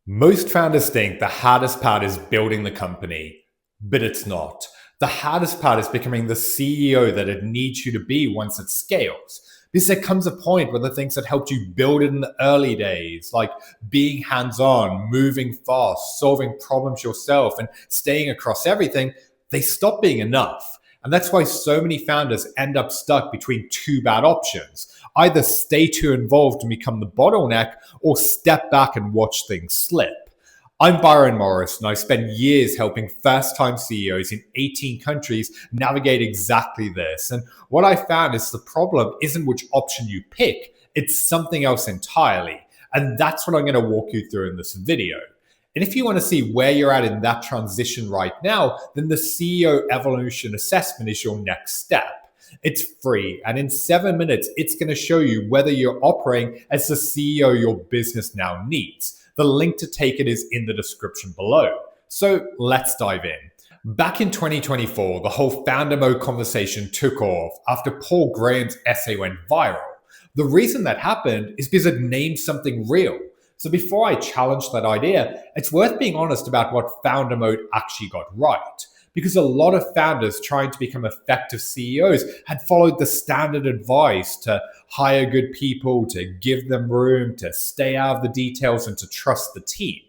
Most founders think the hardest part is building the company, but it's not. The hardest part is becoming the CEO that it needs you to be once it scales. Because there comes a point where the things that helped you build it in the early days, like being hands on, moving fast, solving problems yourself, and staying across everything, they stop being enough. And that's why so many founders end up stuck between two bad options: either stay too involved and become the bottleneck, or step back and watch things slip. I'm Byron Morrison. I've spent years helping first-time CEOs in 18 countries navigate exactly this. And what I found is the problem isn't which option you pick, it's something else entirely. And that's what I'm going to walk you through in this video. And if you want to see where you're at in that transition right now, then the CEO Evolution Assessment is your next step. It's free, and in 7 minutes, it's going to show you whether you're operating as the CEO your business now needs. The link to take it is in the description below. So let's dive in. Back in 2024, the whole founder mode conversation took off after Paul Graham's essay went viral. The reason that happened is because it named something real. So before I challenge that idea, it's worth being honest about what founder mode actually got right. Because a lot of founders trying to become effective CEOs had followed the standard advice to hire good people, to give them room, to stay out of the details, and to trust the team.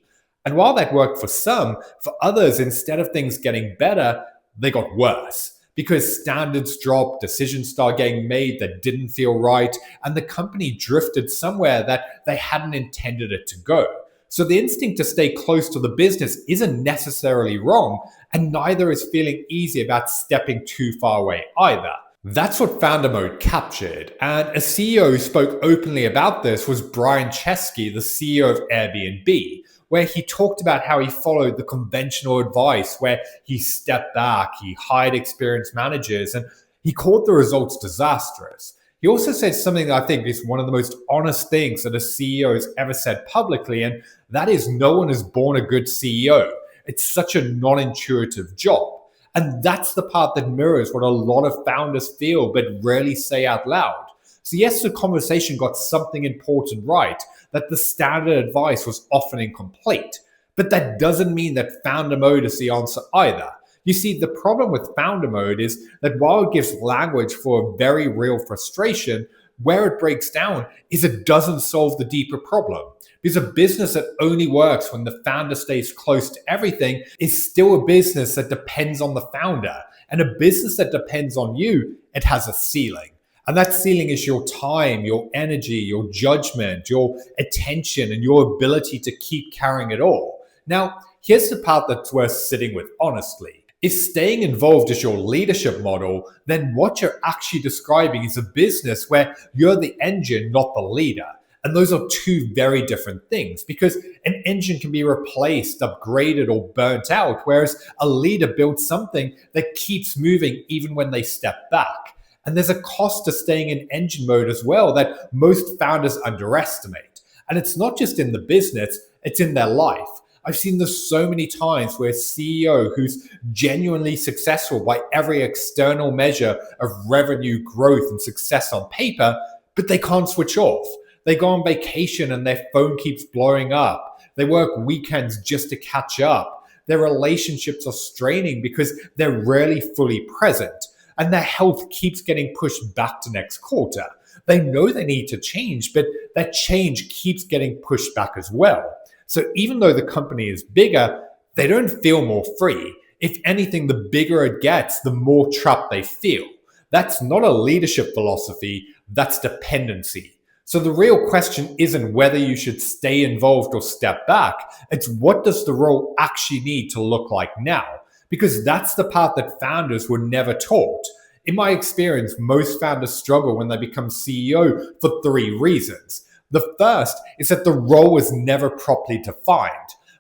And while that worked for some, for others, instead of things getting better, they got worse. Because standards dropped, decisions started getting made that didn't feel right, and the company drifted somewhere that they hadn't intended it to go. So the instinct to stay close to the business isn't necessarily wrong, and neither is feeling easy about stepping too far away either. That's what founder mode captured, and a CEO who spoke openly about this was Brian Chesky, the CEO of Airbnb, where he talked about how he followed the conventional advice where he stepped back, he hired experienced managers, and he called the results disastrous. He also said something that I think is one of the most honest things that a CEO has ever said publicly, and that is no one is born a good CEO. It's such a non-intuitive job. And that's the part that mirrors what a lot of founders feel but rarely say out loud. So yes, the conversation got something important right, that the standard advice was often incomplete. But that doesn't mean that founder mode is the answer either. You see, the problem with founder mode is that while it gives language for a very real frustration, where it breaks down is it doesn't solve the deeper problem. Because a business that only works when the founder stays close to everything is still a business that depends on the founder. And a business that depends on you, it has a ceiling. And that ceiling is your time, your energy, your judgment, your attention, and your ability to keep carrying it all. Now, here's the part that's worth sitting with honestly. If staying involved is your leadership model, then what you're actually describing is a business where you're the engine, not the leader. And those are two very different things, because an engine can be replaced, upgraded, or burnt out, whereas a leader builds something that keeps moving even when they step back. And there's a cost to staying in engine mode as well that most founders underestimate. And it's not just in the business, it's in their life. I've seen this so many times where a CEO who's genuinely successful by every external measure of revenue growth and success on paper, but they can't switch off. They go on vacation and their phone keeps blowing up. They work weekends just to catch up. Their relationships are straining because they're rarely fully present. And their health keeps getting pushed back to next quarter. They know they need to change, but that change keeps getting pushed back as well. So even though the company is bigger, they don't feel more free. If anything, the bigger it gets, the more trapped they feel. That's not a leadership philosophy, that's dependency. So the real question isn't whether you should stay involved or step back. It's what does the role actually need to look like now? Because that's the part that founders were never taught. In my experience, most founders struggle when they become CEO for three reasons. The first is that the role was never properly defined.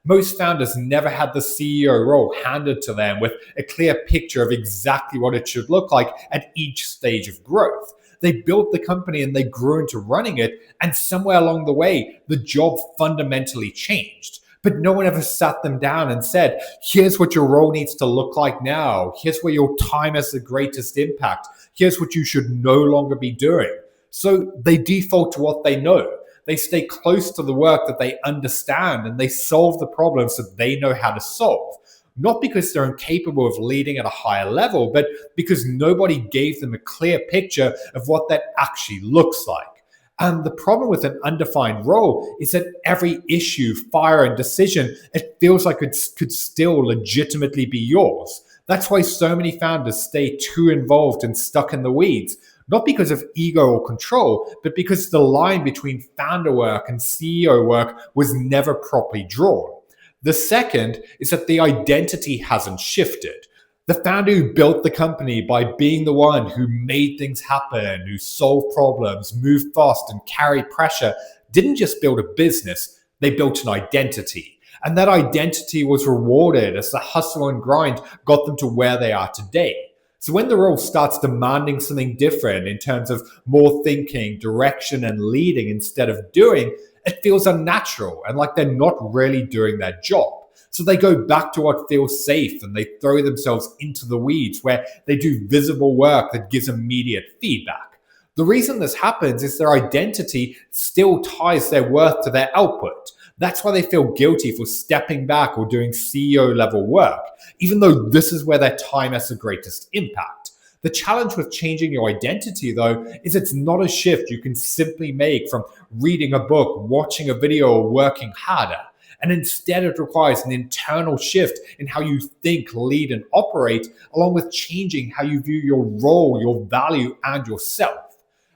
Most founders never had the CEO role handed to them with a clear picture of exactly what it should look like at each stage of growth. They built the company and they grew into running it, and somewhere along the way, the job fundamentally changed. But no one ever sat them down and said, here's what your role needs to look like now. Here's where your time has the greatest impact. Here's what you should no longer be doing. So they default to what they know. They stay close to the work that they understand, and they solve the problems that they know how to solve. Not because they're incapable of leading at a higher level, but because nobody gave them a clear picture of what that actually looks like. And the problem with an undefined role is that every issue, fire, and decision, it feels like it could still legitimately be yours. That's why so many founders stay too involved and stuck in the weeds, not because of ego or control, but because the line between founder work and CEO work was never properly drawn. The second is that the identity hasn't shifted. The founder who built the company by being the one who made things happen, who solved problems, moved fast, and carried pressure, didn't just build a business, they built an identity. And that identity was rewarded as the hustle and grind got them to where they are today. So when the role starts demanding something different in terms of more thinking, direction, and leading instead of doing, it feels unnatural and like they're not really doing their job. So they go back to what feels safe and they throw themselves into the weeds where they do visible work that gives immediate feedback. The reason this happens is their identity still ties their worth to their output. That's why they feel guilty for stepping back or doing CEO level work, even though this is where their time has the greatest impact. The challenge with changing your identity, though, is it's not a shift you can simply make from reading a book, watching a video, or working harder. And instead, it requires an internal shift in how you think, lead, and operate, along with changing how you view your role, your value, and yourself.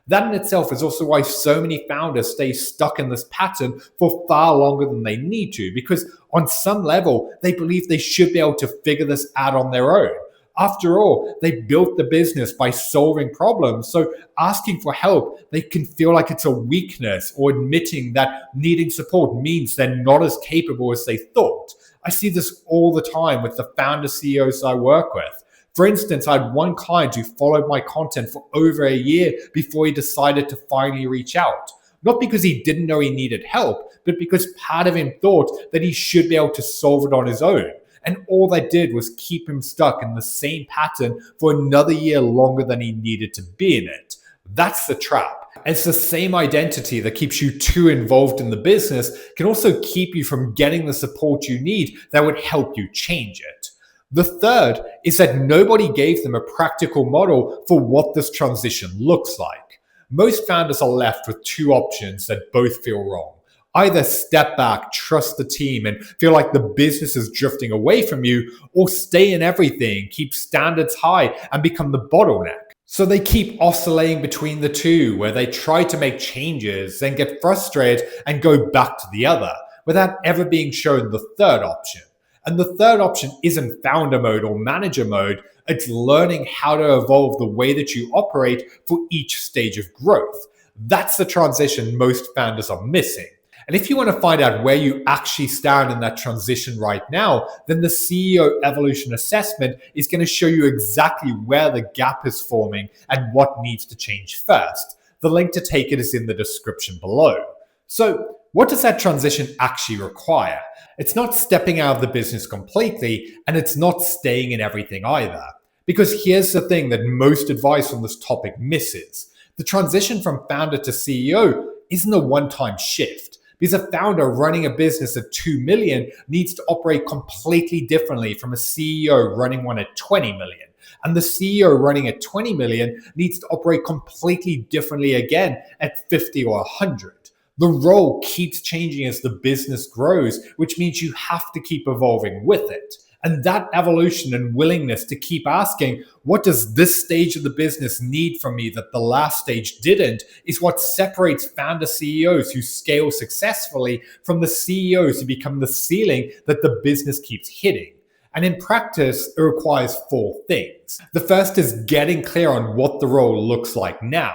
That in itself is also why so many founders stay stuck in this pattern for far longer than they need to, because on some level, they believe they should be able to figure this out on their own. After all, they built the business by solving problems, so asking for help, they can feel like it's a weakness, or admitting that needing support means they're not as capable as they thought. I see this all the time with the founder CEOs I work with. For instance, I had one client who followed my content for over a year before he decided to finally reach out. Not because he didn't know he needed help, but because part of him thought that he should be able to solve it on his own. And all that did was keep him stuck in the same pattern for another year longer than he needed to be in it. That's the trap. It's the same identity that keeps you too involved in the business can also keep you from getting the support you need that would help you change it. The third is that nobody gave them a practical model for what this transition looks like. Most founders are left with two options that both feel wrong. Either step back, trust the team, and feel like the business is drifting away from you, or stay in everything, keep standards high, and become the bottleneck. So they keep oscillating between the two, where they try to make changes, then get frustrated and go back to the other, without ever being shown the third option. And the third option isn't founder mode or manager mode. It's learning how to evolve the way that you operate for each stage of growth. That's the transition most founders are missing. And if you want to find out where you actually stand in that transition right now, then the CEO Evolution Assessment is going to show you exactly where the gap is forming and what needs to change first. The link to take it is in the description below. So, what does that transition actually require? It's not stepping out of the business completely, and it's not staying in everything either. Because here's the thing that most advice on this topic misses. The transition from founder to CEO isn't a one-time shift. Because a founder running a business at 2 million needs to operate completely differently from a CEO running one at 20 million. And the CEO running at 20 million needs to operate completely differently again at 50 or 100. The role keeps changing as the business grows, which means you have to keep evolving with it. And that evolution and willingness to keep asking, what does this stage of the business need from me that the last stage didn't, is what separates founder CEOs who scale successfully from the CEOs who become the ceiling that the business keeps hitting. And in practice, it requires 4 things. The first is getting clear on what the role looks like now.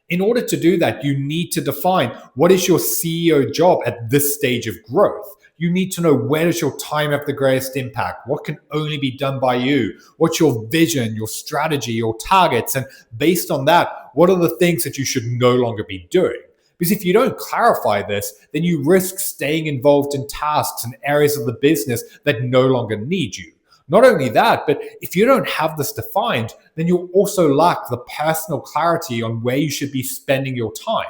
In order to do that, you need to define what is your CEO job at this stage of growth. You need to know, where does your time have the greatest impact? What can only be done by you? What's your vision, your strategy, your targets? And based on that, what are the things that you should no longer be doing? Because if you don't clarify this, then you risk staying involved in tasks and areas of the business that no longer need you. Not only that, but if you don't have this defined, then you'll also lack the personal clarity on where you should be spending your time.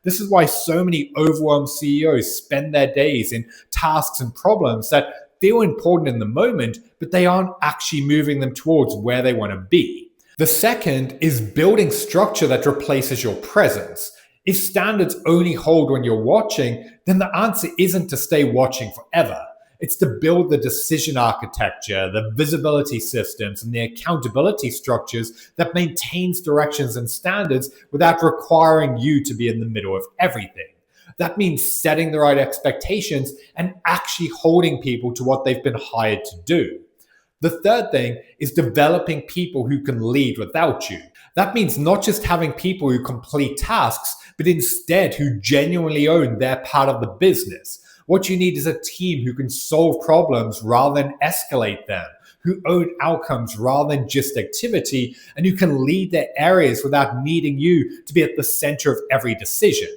This is why so many overwhelmed CEOs spend their days in tasks and problems that feel important in the moment, but they aren't actually moving them towards where they want to be. The second is building structure that replaces your presence. If standards only hold when you're watching, then the answer isn't to stay watching forever. It's to build the decision architecture, the visibility systems, and the accountability structures that maintains directions and standards without requiring you to be in the middle of everything. That means setting the right expectations and actually holding people to what they've been hired to do. The third thing is developing people who can lead without you. That means not just having people who complete tasks, but instead who genuinely own their part of the business. What you need is a team who can solve problems rather than escalate them, who own outcomes rather than just activity, and who can lead their areas without needing you to be at the center of every decision.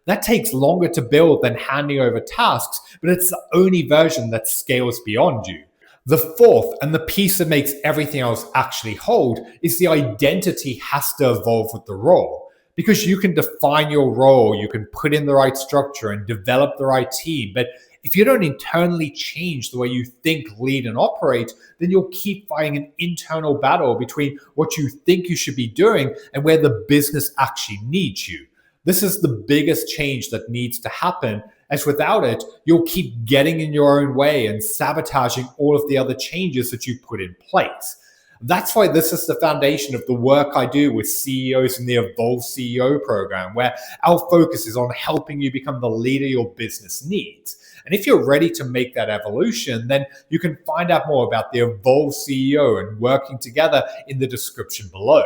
That takes longer to build than handing over tasks, but it's the only version that scales beyond you. The fourth, and the piece that makes everything else actually hold, is the identity has to evolve with the role. Because you can define your role, you can put in the right structure and develop the right team. But if you don't internally change the way you think, lead, and operate, then you'll keep fighting an internal battle between what you think you should be doing and where the business actually needs you. This is the biggest change that needs to happen, as without it, you'll keep getting in your own way and sabotaging all of the other changes that you put in place. That's why this is the foundation of the work I do with CEOs in the Evolve CEO program, where our focus is on helping you become the leader your business needs. And if you're ready to make that evolution, then you can find out more about the Evolve CEO and working together in the description below.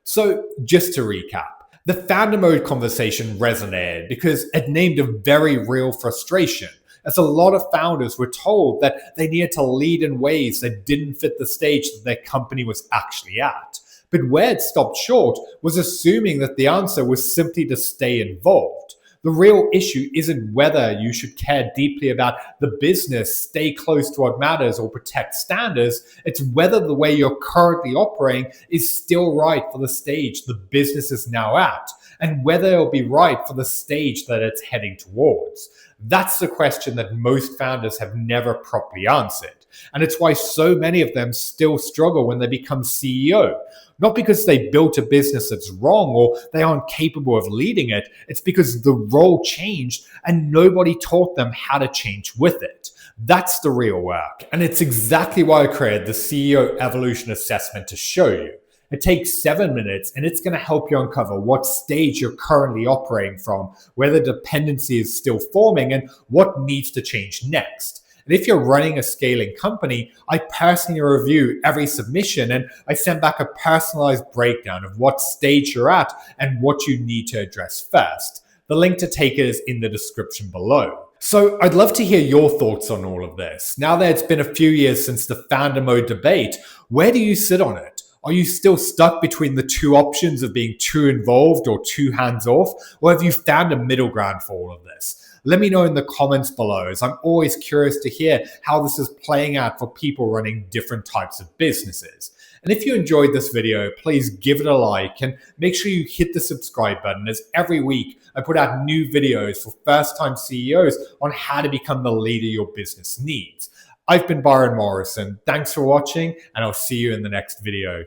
So just to recap, the founder mode conversation resonated because it named a very real frustration, as a lot of founders were told that they needed to lead in ways that didn't fit the stage that their company was actually at. But where it stopped short was assuming that the answer was simply to stay involved. The real issue isn't whether you should care deeply about the business, stay close to what matters, or protect standards. It's whether the way you're currently operating is still right for the stage the business is now at, and whether it'll be right for the stage that it's heading towards. That's the question that most founders have never properly answered. And it's why so many of them still struggle when they become CEO. Not because they built a business that's wrong or they aren't capable of leading it. It's because the role changed and nobody taught them how to change with it. That's the real work. And it's exactly why I created the CEO Evolution Assessment to show you. It takes 7 minutes and it's going to help you uncover what stage you're currently operating from, where the dependency is still forming, and what needs to change next. And if you're running a scaling company, I personally review every submission and I send back a personalized breakdown of what stage you're at and what you need to address first. The link to take it is in the description below. So I'd love to hear your thoughts on all of this. Now that it's been a few years since the founder mode debate, where do you sit on it? Are you still stuck between the two options of being too involved or too hands-off? Or have you found a middle ground for all of this? Let me know in the comments below, as I'm always curious to hear how this is playing out for people running different types of businesses. And if you enjoyed this video, please give it a like and make sure you hit the subscribe button, as every week I put out new videos for first-time CEOs on how to become the leader your business needs. I've been Byron Morrison. Thanks for watching, and I'll see you in the next video.